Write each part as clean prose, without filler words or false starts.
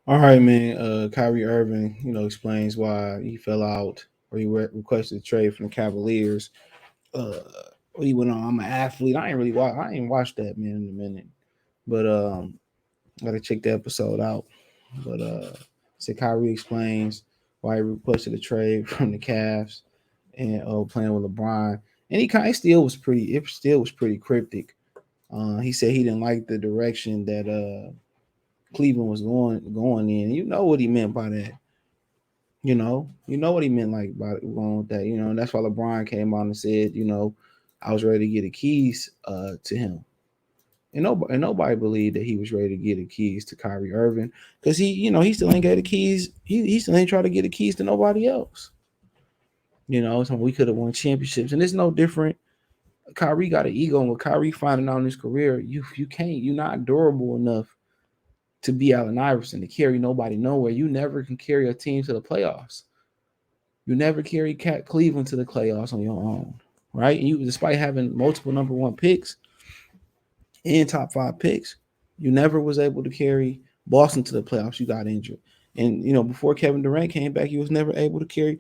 All right, man. Kyrie Irving, explains why he fell out or he requested a trade from the Cavaliers. Uh, he went on. I'm an athlete. I ain't watched that man in a minute, but gotta check the episode out. But said Kyrie explains why he requested a trade from the Cavs and playing with LeBron, and he kind of still was pretty. It still was pretty cryptic. He said he didn't like the direction that Cleveland was going in. You know what he meant by that. You know what he meant like by going with that. And that's why LeBron came out and said, I was ready to get the keys to him. And nobody believed that he was ready to get the keys to Kyrie Irving because he still ain't got the keys. He still ain't trying to get the keys to nobody else. So we could have won championships, and it's no different. Kyrie got an ego, and with Kyrie finding out in his career, you can't. You're not durable enough to be Allen Iverson to carry nobody nowhere. You never can carry a team to the playoffs. You never carry Cleveland to the playoffs on your own, right? And you, despite having multiple number one picks and top five picks, you never was able to carry Boston to the playoffs. You got injured, and before Kevin Durant came back, he was never able to carry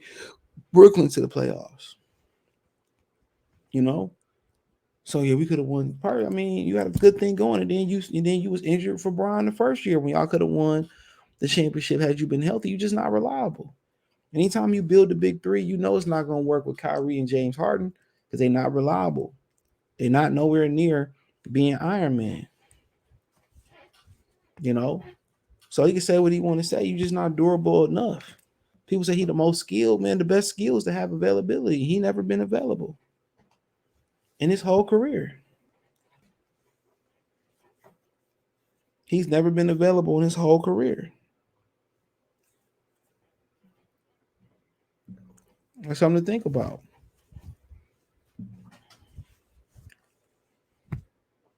Brooklyn to the playoffs. You know, so yeah, we could have won. I mean, you had a good thing going, and then you was injured for Brian the first year when y'all could have won the championship had you been healthy. You just not reliable. Anytime you build the big three, you know it's not going to work with Kyrie and James Harden because they're not reliable. They're not nowhere near being Iron Man, you know? So he can say what he want to say. You're just not durable enough. People say he the most skilled, man. The best skill is to have availability. He never been available in his whole career. He's never been available in his whole career. That's something to think about.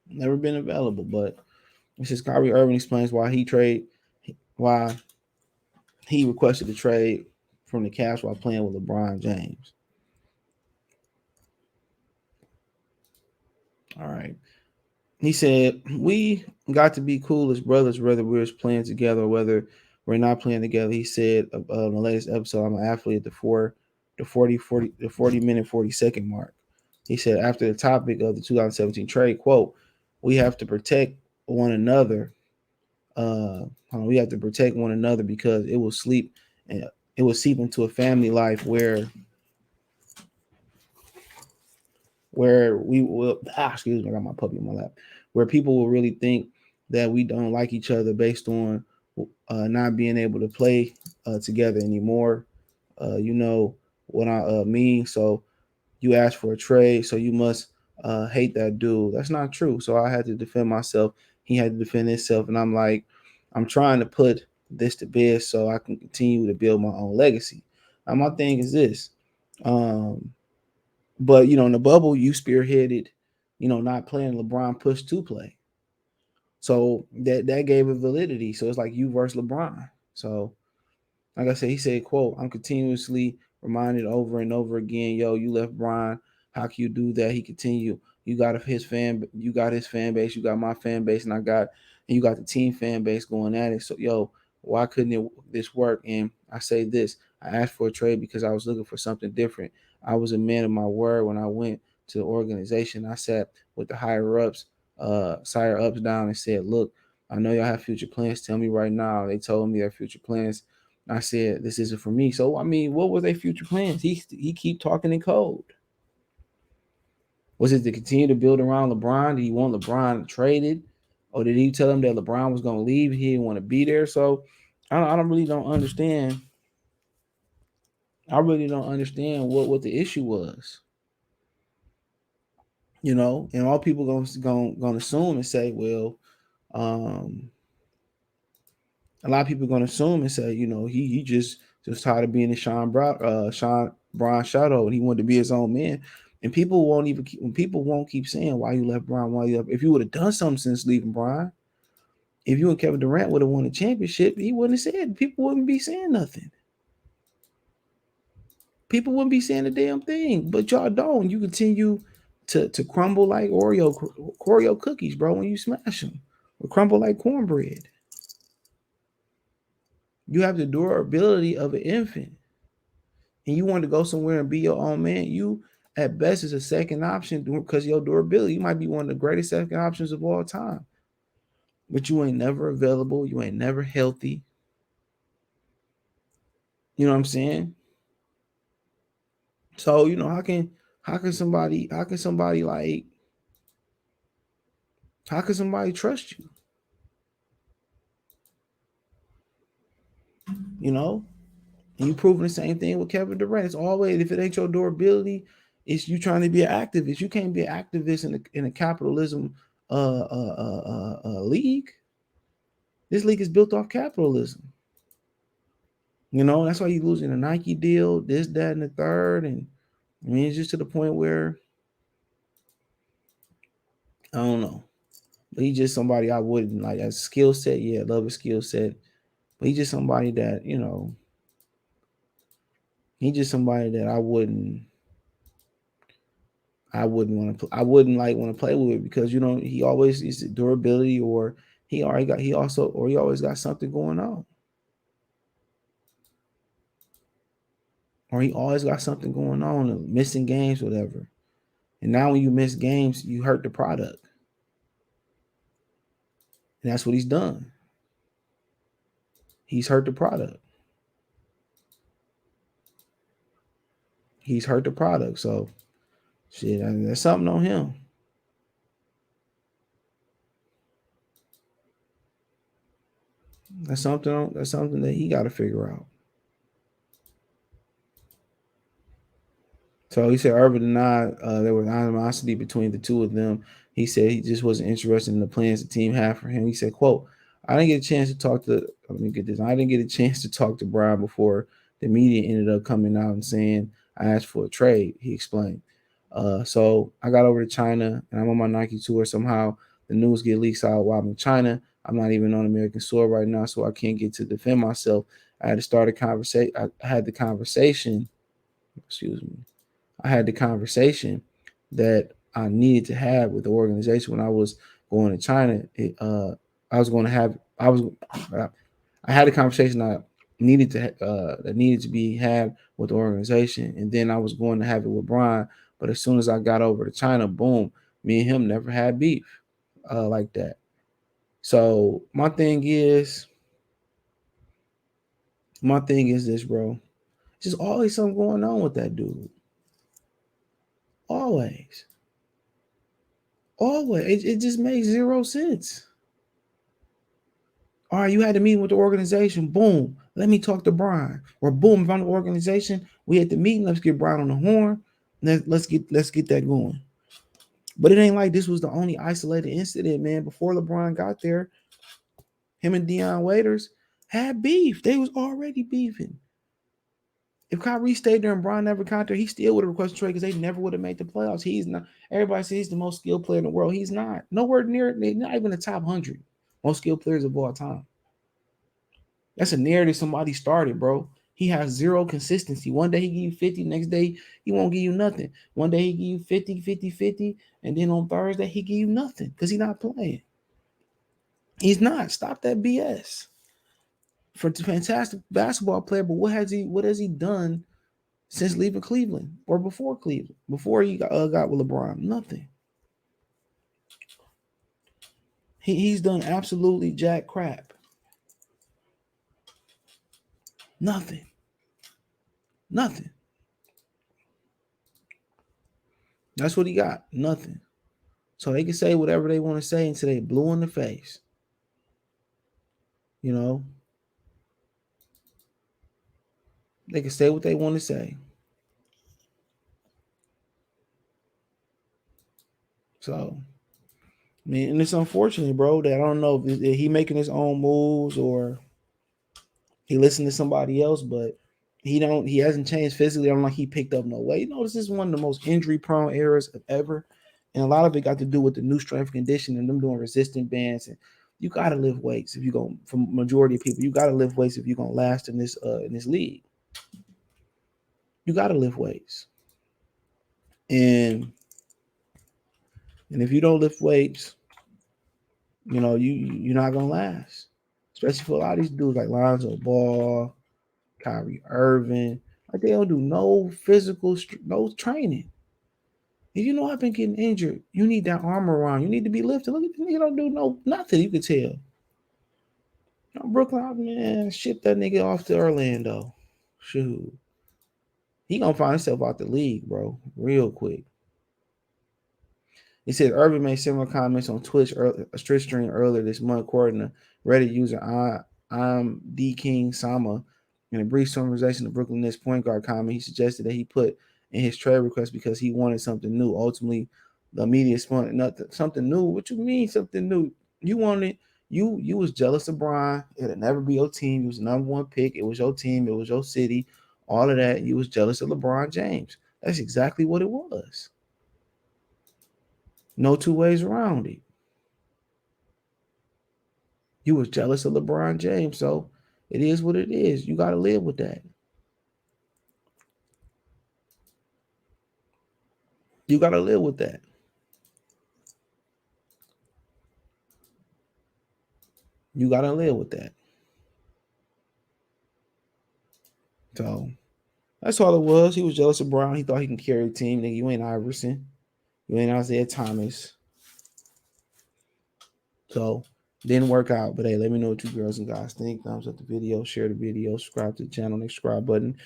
Never been available, but it's just Kyrie Irving explains why he requested a trade from the Cavs while playing with LeBron James. All right. He said, "We got to be cool as brothers, whether we're playing together or whether we're not playing together." He said in the latest episode, "I'm an athlete at the 40 minute, 40-second mark." He said, after the topic of the 2017 trade, quote, "We have to protect one another. We have to protect one another because it will seep into a family life where we will excuse me, I got my puppy in my lap, where people will really think that we don't like each other based on not being able to play together anymore. You know what I mean? So you asked for a trade, so you must hate that dude. That's not true. So I had to defend myself. He had to defend himself, and I'm like, I'm trying to put this to bed so I can continue to build my own legacy. Now my thing is this. Um, but in the bubble, you spearheaded, not playing LeBron push to play. So that gave it validity. So it's like you versus LeBron. So like I said, he said, quote, "I'm continuously reminded over and over again, yo, you left Brian. How can you do that?" He continued, you got his fan base, you got my fan base, and you got the team fan base going at it. So yo, why couldn't this work? And I say this, I asked for a trade because I was looking for something different. I was a man of my word when I went to the organization. I sat with the higher ups down and said, look, I know y'all have future plans. Tell me right now. They told me their future plans. I said, this isn't for me. So I mean, what were their future plans? He keep talking in code. Was it to continue to build around LeBron? Did he want LeBron traded? Or did he tell them that LeBron was gonna leave? He didn't want to be there. So I really don't understand. I really don't understand what the issue was. And all people gonna assume and say, well, um, a lot of people are gonna assume and say, he just tired of being in Sean Brown shadow, and he wanted to be his own man. And people won't keep saying why you left Brian, why you left. If you would have done something since leaving Brian, if you and Kevin Durant would have won a championship, he wouldn't have said. People wouldn't be saying nothing. People wouldn't be saying a damn thing. But y'all don't. You continue to crumble like Oreo cookies, bro. When you smash them, or crumble like cornbread. You have the durability of an infant, and you want to go somewhere and be your own man. You at best is a second option because your durability. You might be one of the greatest second options of all time, but you ain't never available. You ain't never healthy. You know what I'm saying? So how can somebody trust you? You know, and you proving the same thing with Kevin Durant. It's always, if it ain't your durability, it's you trying to be an activist. You can't be an activist in a capitalism league. This league is built off capitalism. You know, that's why you losing a Nike deal, this, that, and the third. And I mean, it's just to the point where I don't know. But he's just somebody I wouldn't like as a skill set. Yeah, love his skill set. But he's just somebody that, he's just somebody that I wouldn't want to I wouldn't like want to play with because he always is durability or he always got something going on. Or he always got something going on, missing games, whatever. And now when you miss games, you hurt the product. And that's what he's done. He's hurt the product. He's hurt the product. So shit, I mean, there's something on him. That's something that he got to figure out. So he said Irving denied there was animosity between the two of them. He said he just wasn't interested in the plans the team had for him. He said, quote, I didn't get a chance to talk to let me get this. I didn't get a chance to talk to Brian before the media ended up coming out and saying I asked for a trade, he explained. So I got over to China and I'm on my Nike tour. Somehow the news get leaks out while I'm in China. I'm not even on American soil right now, so I can't get to defend myself. I had to start a conversation. I had the conversation, excuse me. I had the conversation that I needed to have with the organization when I was going to China. I was going to have I had a conversation that needed to be had with the organization, and then I was going to have it with Brian. But as soon as I got over to China, boom, me and him never had beef like that. So my thing is this, bro. There's just always something going on with that dude. Always. Always. It just makes zero sense. All right, you had a meeting with the organization. Boom. Let me talk to Brian. Or boom, if I'm the organization, we had the meeting. Let's get Brian on the horn. Let's get that going. But it ain't like this was the only isolated incident, man. Before LeBron got there, him and Deion Waiters had beef. They was already beefing. If Kyrie stayed there and Brian never got there, he still would have requested trade because they never would have made the playoffs. He's not. Everybody says he's the most skilled player in the world. He's not. Nowhere near. Not even the top 100 most skilled players of all time. That's a narrative somebody started, bro. He has zero consistency. One day he give you 50, next day he won't give you nothing. One day he give you 50, 50, 50, and then on Thursday he give you nothing because he's not playing. He's not. Stop that BS. For a fantastic basketball player, but what has he done since leaving Cleveland or before Cleveland? Before he got with LeBron? Nothing. He's done absolutely jack crap. Nothing. Nothing. That's what he got. Nothing. So they can say whatever they want to say until they blue in the face. You know, they can say what they want to say. So, I mean, and it's unfortunate, bro, that I don't know if he making his own moves or he listened to somebody else, but he hasn't changed physically. I don't like he picked up no weight. This is one of the most injury prone eras of ever. And a lot of it got to do with the new strength conditioning and them doing resistant bands. And you gotta lift weights if you go from majority of people, you gotta lift weights if you're gonna last in this league. You gotta lift weights. And if you don't lift weights, you're not gonna last. especially for a lot of these dudes like Lonzo Ball, Kyrie Irving. Like they don't do no physical, no training. If you know I've been getting injured, you need that arm around. You need to be lifted. Look at this nigga don't do nothing. You can tell. Brooklyn, man, ship that nigga off to Orlando. Shoot. He gonna find himself out the league, bro, real quick. He said Irving made similar comments on Twitch, a Twitch stream earlier this month, according to Reddit user I'm D King Sama. In a brief summarization of Brooklyn Nets point guard comment, he suggested that he put in his trade request because he wanted something new. Ultimately, the media spun nothing something new. What you mean something new? You wanted you was jealous of Brian. It'll never be your team. He was the number one pick. It was your team. It was your city. All of that. You was jealous of LeBron James. That's exactly what it was. No two ways around it. You was jealous of LeBron James, so it is what it is. You got to live with that. You got to live with that. You got to live with that. So that's all it was. He was jealous of Brown. He thought he can carry a team. Nigga, you ain't Iverson. You ain't Isaiah Thomas. So didn't work out. But hey, let me know what you girls and guys think. Thumbs up the video, share the video, subscribe to the channel, subscribe button.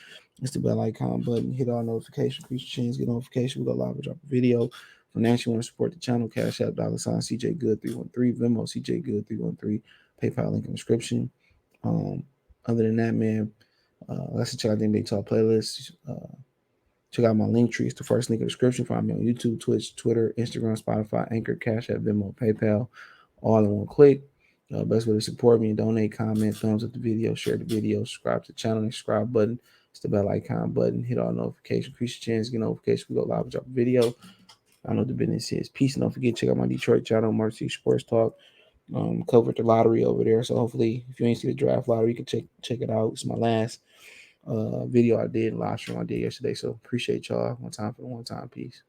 It's the bell icon button. Hit all notifications, increase your chance, get notification. We go live and drop a video. Financially, you want to support the channel, Cash App, $ CJ Good 313, Venmo CJ Good 313, PayPal link in the description. Other than that, man, let's check out the NBA Talk playlist. Check out my link tree. It's the first link in the description. Find me on YouTube, Twitch, Twitter, Instagram, Spotify, Anchor, Cash App, Venmo, PayPal, all in one click. Best way to support me: donate, comment, thumbs up the video, share the video, subscribe to the channel, and subscribe button. It's the bell icon button. Hit all notifications, increase your chance, get notifications. We go live and drop a video. I know what the business is. Peace, and don't forget check out my Detroit channel, Mercy Sports Talk. Covered the lottery over there, so hopefully, if you ain't see the draft lottery, you can check it out. It's my last video I did, live stream I did yesterday. So appreciate y'all. One time for the one time. Peace.